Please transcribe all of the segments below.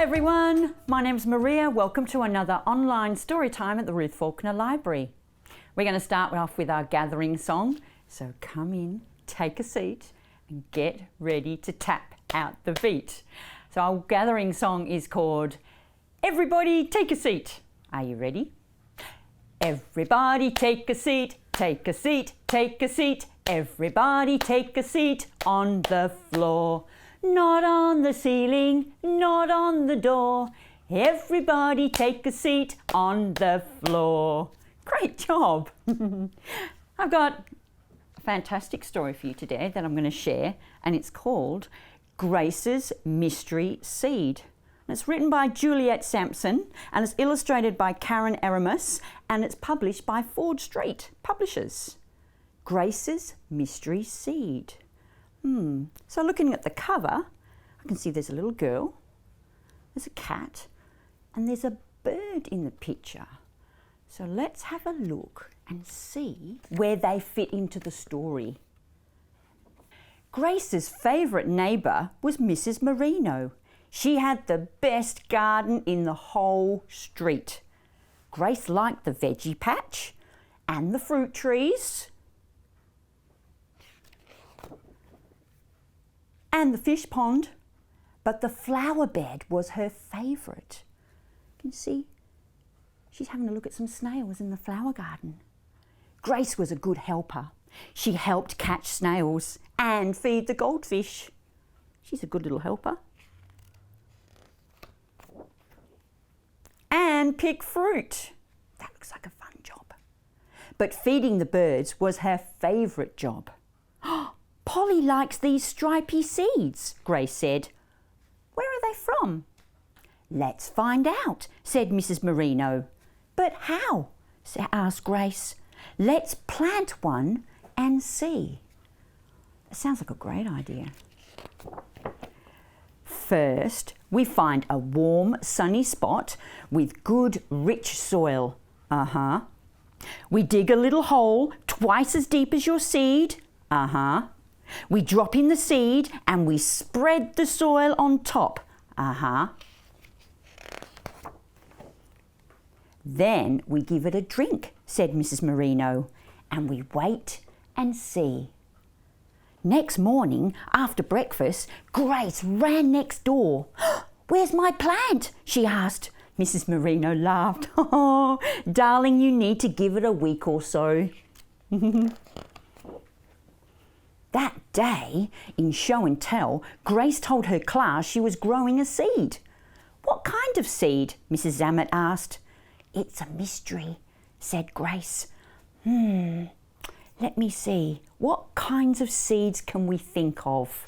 everyone, my name's Maria. Welcome to another online story time at the Ruth Faulkner Library. We're going to start off with our gathering song, so come in, take a seat and get ready to tap out the beat. So our gathering song is called Everybody Take a Seat. Are you ready? Everybody take a seat, take a seat, take a seat. Everybody take a seat on the floor. Not on the ceiling, not on the door. Everybody take a seat on the floor. Great job. I've got a fantastic story for you today that I'm going to share, and it's called Grace's Mystery Seed. And it's written by Juliet Sampson and it's illustrated by Karen Aramis and it's published by Ford Street Publishers. Grace's Mystery Seed. So looking at the cover, I can see there's a little girl, there's a cat, and there's a bird in the picture. So let's have a look and see where they fit into the story. Grace's favourite neighbour was Mrs. Merino. She had the best garden in the whole street. Grace liked the veggie patch and the fruit trees and the fish pond, but the flower bed was her favourite. You can see she's having a look at some snails in the flower garden. Grace was a good helper. She helped catch snails and feed the goldfish. She's a good little helper. And pick fruit. That looks like a fun job. But feeding the birds was her favourite job. Polly likes these stripy seeds, Grace said. Where are they from? Let's find out, said Mrs. Merino. But how? asked Grace. Let's plant one and see. It sounds like a great idea. First, we find a warm, sunny spot with good, rich soil. We dig a little hole twice as deep as your seed. We drop in the seed and we spread the soil on top. Then we give it a drink, said Mrs. Merino, and we wait and see. Next morning, after breakfast, Grace ran next door. Where's my plant? She asked. Mrs. Merino laughed. Oh, darling, you need to give it a week or so. That day, in show and tell, Grace told her class she was growing a seed. What kind of seed? Mrs. Zammit asked. It's a mystery, said Grace. Let me see. What kinds of seeds can we think of?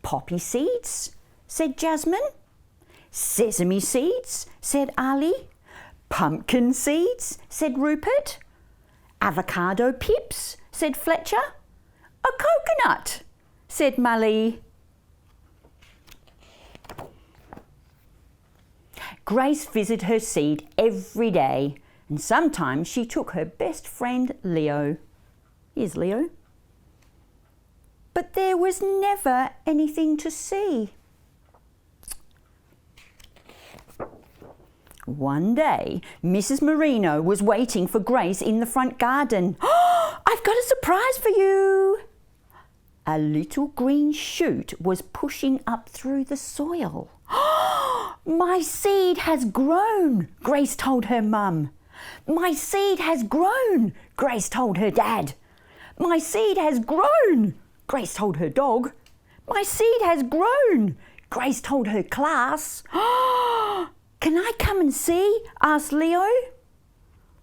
Poppy seeds, said Jasmine. Sesame seeds, said Ali. Pumpkin seeds, said Rupert. Avocado pips, said Fletcher. A coconut, said Molly. Grace visited her seed every day, and sometimes she took her best friend Leo. Here's Leo. But there was never anything to see. One day, Mrs. Merino was waiting for Grace in the front garden. Oh, I've got a surprise for you. A little green shoot was pushing up through the soil. Oh, my seed has grown, Grace told her mum. My seed has grown, Grace told her dad. My seed has grown, Grace told her dog. My seed has grown, Grace told her class. Oh, can I come and see? Asked Leo.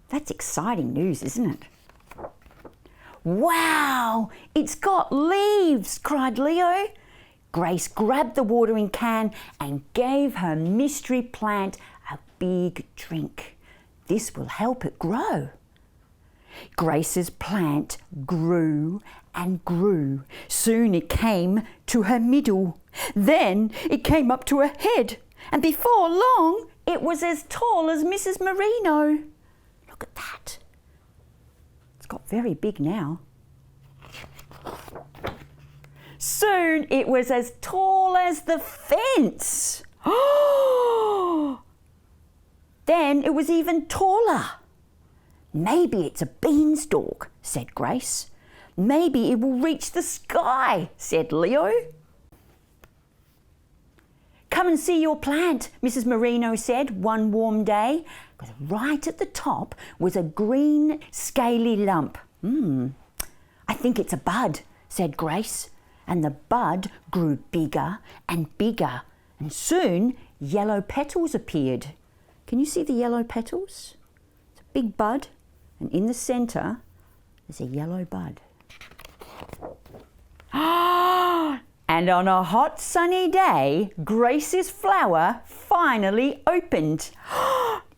That's exciting news, isn't it? Wow, it's got leaves, cried Leo. Grace grabbed the watering can and gave her mystery plant a big drink. This will help it grow. Grace's plant grew and grew. Soon it came to her middle. Then it came up to her head. And before long, it was as tall as Mrs. Merino. Look at that. It's got very big now. Soon it was as tall as the fence. Then it was even taller. Maybe it's a beanstalk, said Grace. Maybe it will reach the sky, said Leo. Come and see your plant, Mrs. Merino said one warm day. Right at the top was a green, scaly lump. I think it's a bud, said Grace. And the bud grew bigger and bigger, and soon yellow petals appeared. Can you see the yellow petals? It's a big bud, and in the centre there's a yellow bud. And on a hot sunny day, Grace's flower finally opened.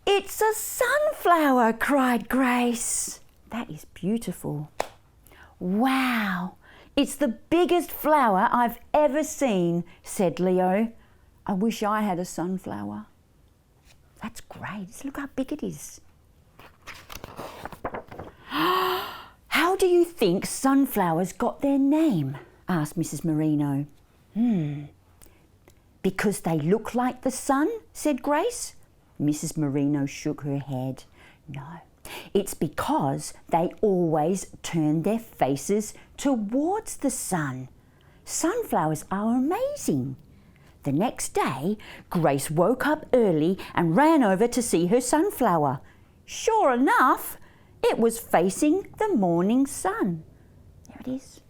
It's a sunflower, cried Grace. That is beautiful. Wow, it's the biggest flower I've ever seen, said Leo. I wish I had a sunflower. That's great. Look how big it is. How do you think sunflowers got their name? Asked Mrs. Merino. Because they look like the sun, said Grace. Mrs. Merino shook her head. No, it's because they always turn their faces towards the sun. Sunflowers are amazing. The next day, Grace woke up early and ran over to see her sunflower. Sure enough, it was facing the morning sun. There it is.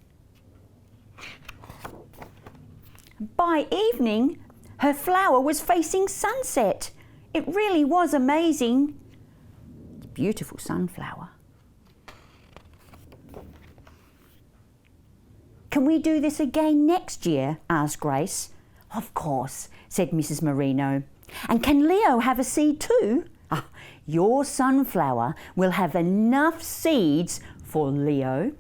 By evening, her flower was facing sunset. It really was amazing. It's a beautiful sunflower. Can we do this again next year? Asked Grace. Of course, said Mrs. Merino. And can Leo have a seed too? Your sunflower will have enough seeds for Leo,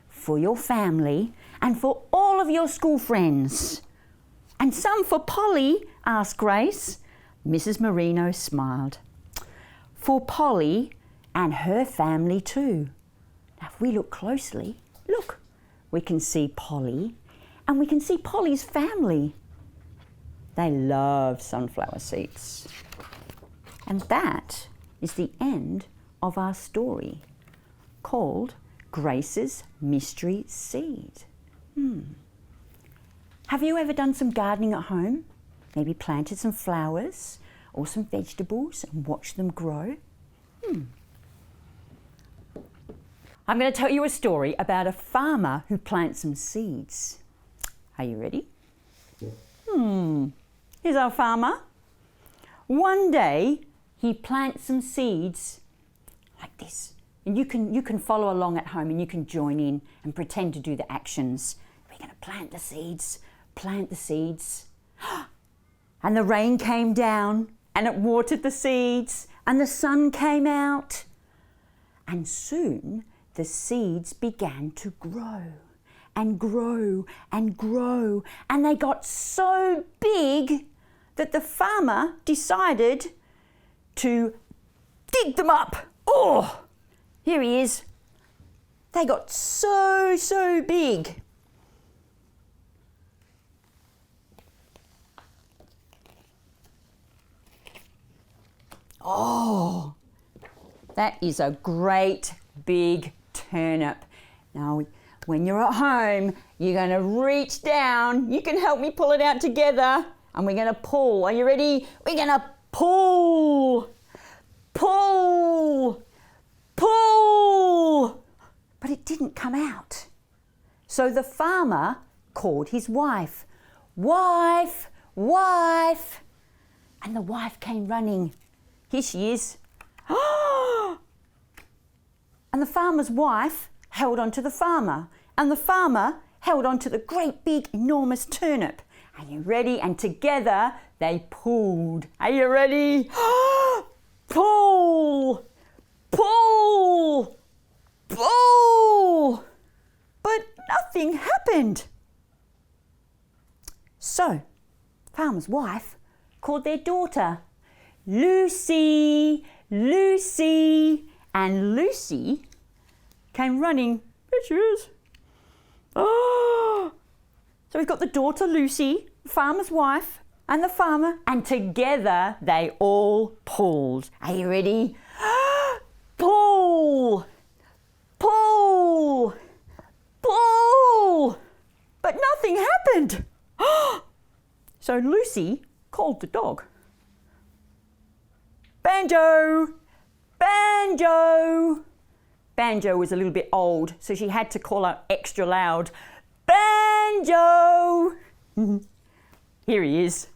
for your family, and for all of your school friends. And some for Polly, asked Grace. Mrs. Merino smiled. For Polly and her family too. Now if we look closely, look, we can see Polly and we can see Polly's family. They love sunflower seeds. And that is the end of our story called Grace's Mystery Seed. Have you ever done some gardening at home? Maybe planted some flowers or some vegetables and watched them grow? I'm going to tell you a story about a farmer who plants some seeds. Are you ready? Here's our farmer. One day he plants some seeds like this. And you can follow along at home and you can join in and pretend to do the actions. We're going to plant the seeds. And the rain came down and it watered the seeds and the sun came out. And soon the seeds began to grow and grow and grow. And they got so big that the farmer decided to dig them up. Oh, here he is. They got so big. Oh, that is a great big turnip. Now, when you're at home, you're going to reach down. You can help me pull it out together. And we're going to pull. Are you ready? We're going to pull. Pull. Pull. But it didn't come out. So the farmer called his wife. Wife, wife. And the wife came running. Here she is. And the farmer's wife held on to the farmer. And the farmer held on to the great big enormous turnip. Are you ready? And together they pulled. Are you ready? Pull! Pull! Pull! But nothing happened. So, farmer's wife called their daughter. Lucy, Lucy, and Lucy came running. There she is. Oh, So we've got the daughter Lucy, the farmer's wife, and the farmer, and together they all pulled. Are you ready? Pull! Pull! Pull! But nothing happened. So Lucy called the dog. Banjo! Banjo! Banjo was a little bit old, so she had to call out extra loud. Banjo! Here he is.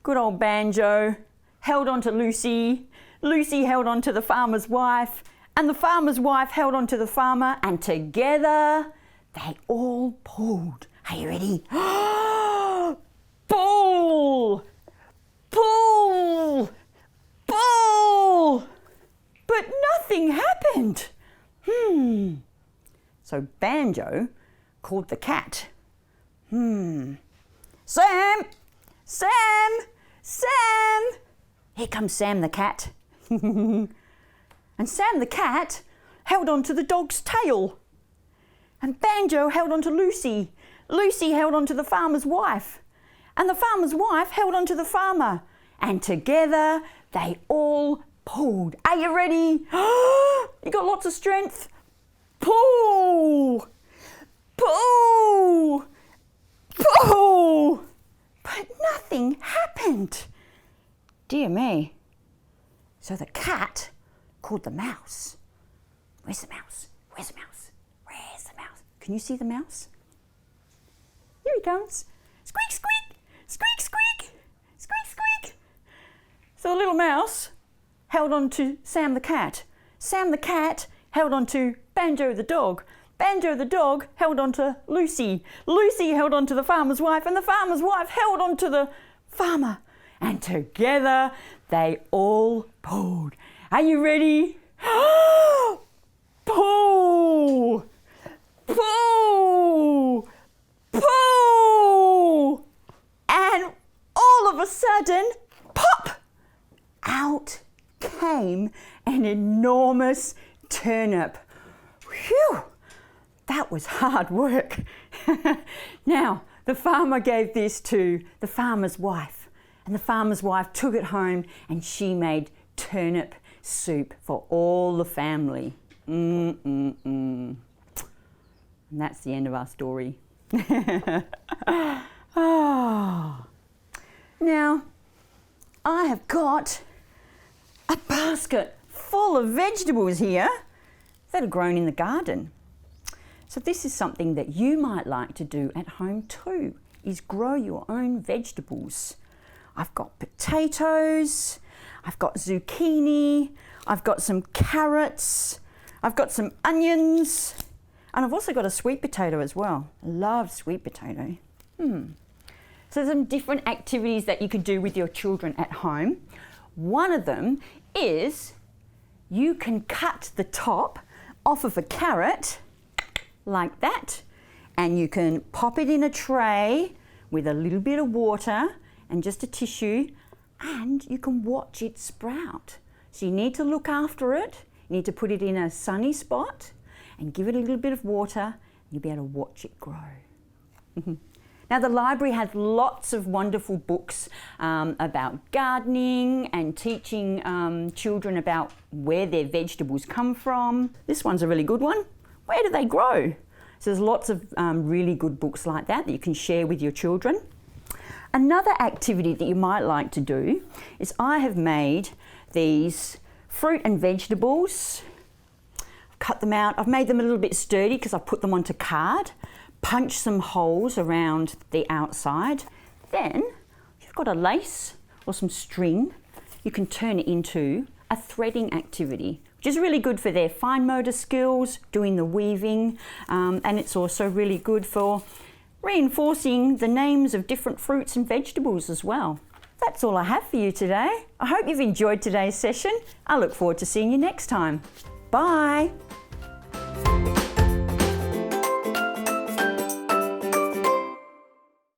Good old Banjo held on to Lucy. Lucy held on to the farmer's wife, and the farmer's wife held on to the farmer, and together they all pulled. Are you ready? Pull! Pull! Pull! But nothing happened. So Banjo called the cat. Sam! Sam! Sam! Here comes Sam the cat. And Sam the cat held on to the dog's tail. And Banjo held on to Lucy. Lucy held on to the farmer's wife. And the farmer's wife held on to the farmer. And together they all pulled. Are you ready? You got lots of strength. Pull! Pull! Pull! But nothing happened. Dear me. So the cat called the mouse. Where's the mouse? Where's the mouse? Where's the mouse? Can you see the mouse? Here he comes. Squeak, squeak! Squeak, squeak! Squeak, squeak! So the little mouse held on to Sam the cat. Sam the cat held on to Banjo the dog. Banjo the dog held on to Lucy. Lucy held on to the farmer's wife, and the farmer's wife held on to the farmer. And together they all pulled. Are you ready? Pull! Pull! Pull! And all of a sudden, pop! Out came an enormous turnip. Phew! That was hard work. Now, the farmer gave this to the farmer's wife, and the farmer's wife took it home and she made turnip soup for all the family. And that's the end of our story. Oh. Now, I have got a basket full of vegetables here that are grown in the garden. So this is something that you might like to do at home too, is grow your own vegetables. I've got potatoes, I've got zucchini, I've got some carrots, I've got some onions, and I've also got a sweet potato as well. I love sweet potato. So some different activities that you can do with your children at home. One of them is you can cut the top off of a carrot like that, and you can pop it in a tray with a little bit of water and just a tissue, and you can watch it sprout. So you need to look after it, you need to put it in a sunny spot and give it a little bit of water, and you'll be able to watch it grow. Now the library has lots of wonderful books about gardening and teaching children about where their vegetables come from. This one's a really good one. Where do they grow? So there's lots of really good books like that you can share with your children. Another activity that you might like to do is I have made these fruit and vegetables. I've cut them out. I've made them a little bit sturdy because I've put them onto card, punched some holes around the outside. Then, if you've got a lace or some string, you can turn it into a threading activity, which is really good for their fine motor skills, doing the weaving, and it's also really good for reinforcing the names of different fruits and vegetables as well. That's all I have for you today. I hope you've enjoyed today's session. I look forward to seeing you next time. Bye.